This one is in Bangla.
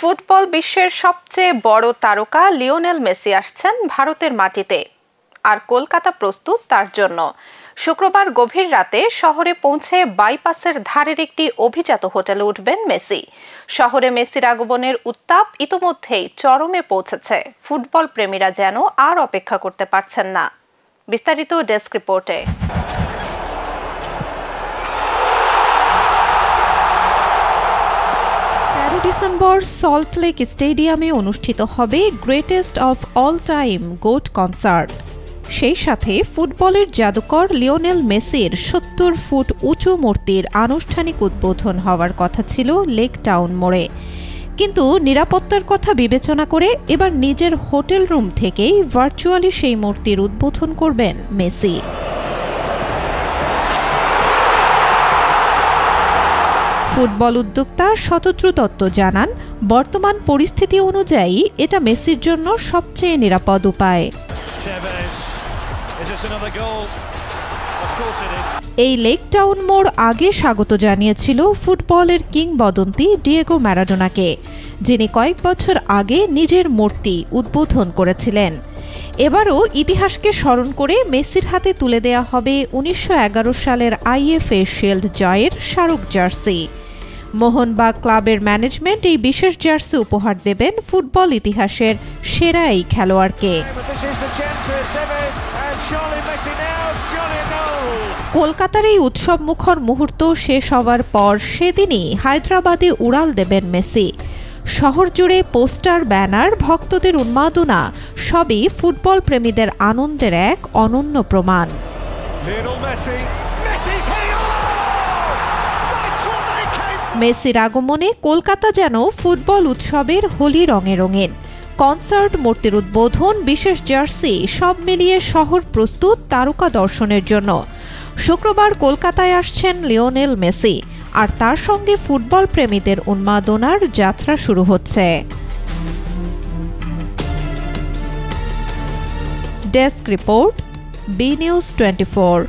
ফুটবল বিশ্বের সবচেয়ে বড় তারকা লিওনেল মেসি আসছেন ভারতের মাটিতে, আর কলকাতা প্রস্তুত তার জন্য। শুক্রবার গভীর রাতে শহরে পৌঁছে বাইপাসের ধারের একটি অভিজাত হোটেলে উঠবেন মেসি। শহরে মেসির আগমনের উত্তাপ ইতোমধ্যেই চরমে পৌঁছেছে। ফুটবল প্রেমীরা যেন আর অপেক্ষা করতে পারছেন না। বিস্তারিত ডেস্ক রিপোর্টে। ডিসেম্বর সল্টলেক স্টেডিয়ামে অনুষ্ঠিত হবে greatest of all time goat concert. সেই সাথে ফুটবলের জাদুকর লিওনেল মেসির ৭০ ফুট উঁচু মূর্তির আনুষ্ঠানিক উদ্বোধন হওয়ার কথা ছিল লেক টাউন মোড়ে। কিন্তু নিরাপত্তার কথা বিবেচনা করে এবার নিজের হোটেল রুম থেকেই ভার্চুয়ালি সেই মূর্তির উদ্বোধন করবেন মেসি। ফুটবল উদ্যোক্তা শতদ্রু দত্ত জানান, বর্তমান পরিস্থিতি অনুযায়ী এটা মেসির জন্য সবচেয়ে নিরাপদ উপায়। এই লেক টাউন মোড় আগে স্বাগত জানিয়েছিল ফুটবলের কিংবদন্তি ডিয়েগো ম্যারাডোনাকে, যিনি কয়েক বছর আগে নিজের মূর্তি উদ্বোধন করেছিলেন। এবারও ইতিহাসকে স্মরণ করে মেসির হাতে তুলে দেয়া হবে ১৯১১ সালের আইএফএ শিল্ড জয়ের স্মারক জার্সি। মোহনবাগান ক্লাবের ম্যানেজমেন্ট এই বিশেষ জার্সি উপহার দেবেন ফুটবল ইতিহাসের সেরা এই খেলোয়াড়কে। কলকাতার এই উৎসবমুখর মুহূর্ত শেষ হওয়ার পর সেদিনই হায়দ্রাবাদে উড়াল দেবেন মেসি। শহর জুড়ে পোস্টার, ব্যানার, ভক্তদের উন্মাদনা সবই ফুটবল প্রেমীদের আনন্দের এক অনন্য প্রমাণ। মেসির আগমনে কলকাতা যেন ফুটবল উৎসবের হোলি রঙে রঙিন। কনসার্ট, মূর্তির উদ্বোধন, বিশেষ জার্সি সব মিলিয়ে শহর প্রস্তুত তারকা দর্শনের জন্য। শুক্রবার কলকাতায় আসছেন লিওনেল মেসি, আর তার সঙ্গে ফুটবল প্রেমীদের উন্মাদনার যাত্রা শুরু হচ্ছে। Desk report, B news 24।